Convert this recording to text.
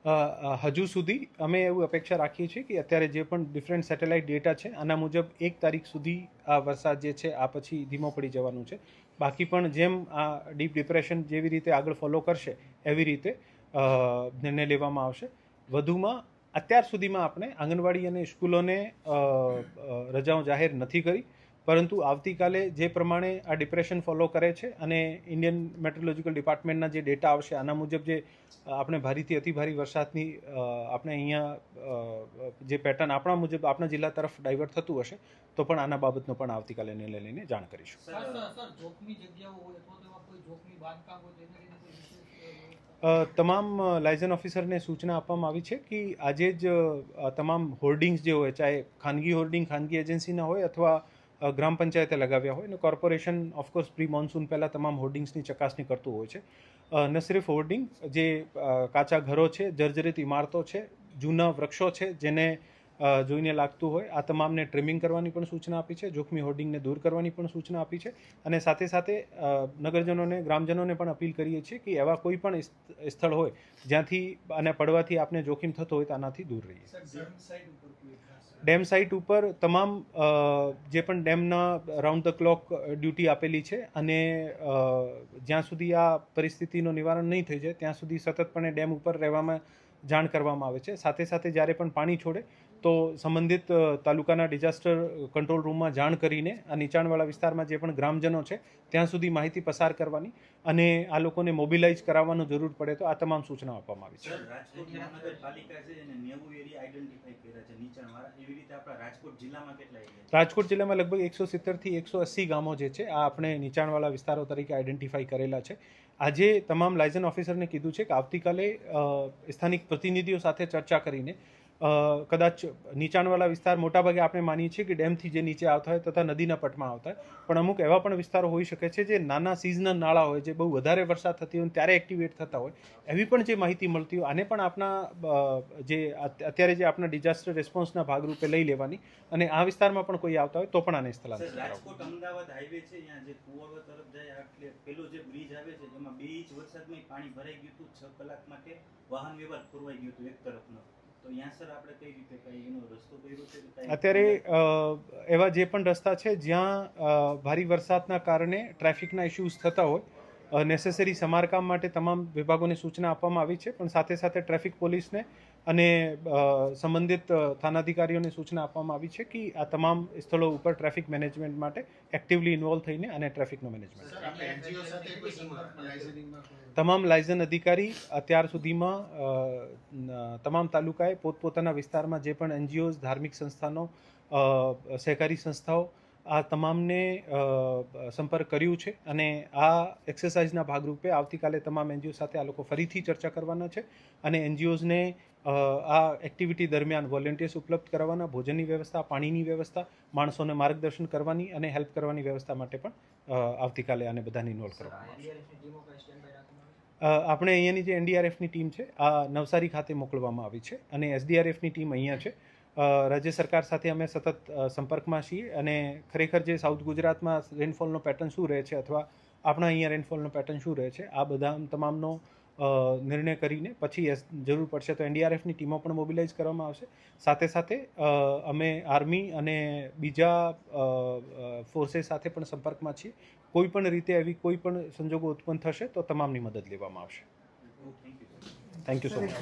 હજુ સુધી અમે એવું અપેક્ષા રાખીએ છીએ કે અત્યારે જે પણ ડિફરન્ટ સેટેલાઇટ ડેટા છે આના મુજબ 1 તારીખ સુધી આ વરસાદ જે છે આ પછી ધીમો પડી જવાનું છે. બાકી પણ જેમ આ ડીપ ડિપ્રેશન જેવી રીતે આગળ ફોલો કરશે એવી રીતે નિર્ણય લેવામાં આવશે. વધુમાં અત્યાર સુધીમાં આપણે આંગણવાડી અને સ્કૂલોને રજાઓ જાહેર નથી કરી, પરંતુ આવતીકાલે જે પ્રમાણે આ ડિપ્રેશન ફોલો કરે છે અને ઇન્ડિયન મેટ્રોલોજીકલ ડિપાર્ટમેન્ટના જે ડેટા આવશે આના મુજબ જે આપણે ભારેથી અતિભારે વરસાદની આપણે અહીંયા જે પેટર્ન આપણા મુજબ આપણા જિલ્લા તરફ ડાયવર્ટ થતું હશે તો પણ આના બાબતનો પણ આવતીકાલે નિર્ણય લઈને જાણ કરીશું. તમામ લાયઝન ઓફિસરને સૂચના આપવામાં આવી છે કે આજે જ તમામ હોર્ડિંગ્સ જે હોય, ચાહે ખાનગી હોર્ડિંગ ખાનગી એજન્સીના હોય અથવા ગ્રામ પંચાયતે લગાવ્યા હોય, અને કોર્પોરેશન ઓફકોર્સ પ્રી મોન્સૂન પહેલાં તમામ હોર્ડિંગ્સની ચકાસણી કરતું હોય છે. ન સિર્ફ હોર્ડિંગ, જે કાચા ઘરો છે, જર્જરિત ઇમારતો છે, જૂના વૃક્ષો છે જેને જોઈને લાગતું હોય, આ તમામને ટ્રિમિંગ કરવાની પણ સૂચના આપી છે, જોખમી હોર્ડિંગને દૂર કરવાની પણ સૂચના આપી છે. અને સાથે સાથે નગરજનોને, ગ્રામજનોને પણ અપીલ કરીએ છીએ કે એવા કોઈ પણ સ્થળ હોય જ્યાંથી અને પડવાથી આપને જોખમ થતો હોય તો આનાથી દૂર રહીએ. ડેમ સાઇટ ઉપર તમામ જે પણ ડેમના રાઉન્ડ ધ ક્લોક ડ્યુટી આપેલી છે અને જ્યાં સુધી આ પરિસ્થિતિનું નિવારણ નહીં થઈ જાય ત્યાં સુધી સતતપણે ડેમ ઉપર રહેવામાં જાણ કરવામાં આવે છે. સાથે સાથે જ્યારે પણ પાણી છોડે તો સંબંધિત તાલુકાના ડિઝાસ્ટર કંટ્રોલ રૂમમાં જાણ કરીને આ નીચાણવાળા વિસ્તારમાં જે પણ ગ્રામજનો છે ત્યાં સુધી માહિતી પસાર કરવાની અને આ લોકોને મોબિલાઇઝ કરાવવાનું જરૂર પડે તો આ તમામ સૂચના આપવામાં આવી છે. રાજકોટ જિલ્લામાં લગભગ 170થી 180 ગામો જે છે આ આપણે નીચાણવાળા વિસ્તારો તરીકે આઈડેન્ટિફાઈ કરેલા છે. આજે તમામ લાયઝન ઓફિસરને કીધું છે કે આવતીકાલે સ્થાનિક પ્રતિનિધિઓ સાથે ચર્ચા કરીને કદાચ નીચાણવાળા વિસ્તાર મોટાભાગે આપણે માનીએ છીએ કે ડેમથી જે નીચે આવતા હોય તથા નદીના પટમાં આવતા હોય, પણ અમુક એવા પણ વિસ્તારો હોઈ શકે છે જે નાના સિઝનલ નાળા હોય, જે બહુ વધારે વરસાદ થતી હોય ત્યારે એક્ટિવેટ થતા હોય, એવી પણ જે માહિતી મળતી હોય આને પણ આપણા જે અત્યારે જે આપણા ડિઝાસ્ટર રિસ્પોન્સના ભાગરૂપે લઈ લેવાની અને આ વિસ્તારમાં પણ કોઈ આવતા હોય તો પણ આને સ્થળાંતર કરાવવું. રાજકોટ અમદાવાદ હાઈવે છે, ત્યાં જે કુવાડો તરફ જાય એટલે પેલો જે બ્રિજ આવે છે એમાં 2 ઇંચ વરસાદમાં પાણી ભરાઈ ગયું હતું. 6 કલાક માટે વાહન વ્યવહાર ખોરવાઈ ગયું હતું એક તરફનો. તો અહીંયા સર આપણે કઈ રીતે કઈ એનો રસ્તો કર્યો છે? અત્યારે એવા જે પણ રસ્તા છે જ્યાં ભારે વરસાદના કારણે ટ્રાફિકના ઇશ્યુઝ થતા હોય, નેસેસરી સમારકામ માટે તમામ વિભાગોને સૂચના આપવામાં આવી છે, પણ સાથે સાથે ટ્રાફિક પોલીસને અને સંબંધિત થાનાધિકારીઓને સૂચના આપવામાં આવી છે કે આ તમામ સ્થળો ઉપર ટ્રાફિક મેનેજમેન્ટ માટે એક્ટિવલી ઇન્વોલ્વ થઈને અને ટ્રાફિકનો મેનેજમેન્ટ. તમામ લાયઝન અધિકારી અત્યાર સુધીમાં તમામ તાલુકાએ પોતપોતાના વિસ્તારમાં જે પણ એનજીઓઝ, ધાર્મિક સંસ્થાનો, સહકારી સંસ્થાઓ, આ તમામને સંપર્ક કર્યું છે અને આ એક્સરસાઇઝના ભાગરૂપે આવતીકાલે તમામ એનજીઓ સાથે આ લોકો ફરીથી ચર્ચા કરવાના છે અને એનજીઓઝને આ એક્ટિવિટી દરમિયાન વોલેન્ટિયર્સ ઉપલબ્ધ કરાવવાના, ભોજનની વ્યવસ્થા, પાણીની વ્યવસ્થા, માણસોને માર્ગદર્શન કરવાની અને હેલ્પ કરવાની વ્યવસ્થા માટે પણ આવતીકાલે આને બધાને ઇન્વોલ્વ કરવામાં આવશે. આપણે અહીંયાની જે એનડીઆરએફની ટીમ છે આ નવસારી ખાતે મોકલવામાં આવી છે અને એસડીઆરએફની ટીમ અહીંયા છે. રાજ્ય સરકાર સાથે અમે સતત સંપર્કમાં છીએ અને ખરેખર જે સાઉથ ગુજરાતમાં રેનફોલનો પેટર્ન શું રહે છે અથવા આપણા અહીંયા રેનફોલનો પેટર્ન શું રહે છે આ બધા તમામનો નિર્ણય કરીને પછી જરૂર પડશે તો એનડીઆરએફની ટીમો પણ મોબિલાઇઝ કરવામાં આવશે. સાથે સાથે અમે આર્મી અને બીજા ફોર્सेस સાથે પણ સંપર્કમાં છીએ. કોઈ પણ રીતે એવી કોઈ પણ સંજોગો ઉત્પન્ન થશે તો તમામની મદદ લેવામાં આવશે. Thank you so much.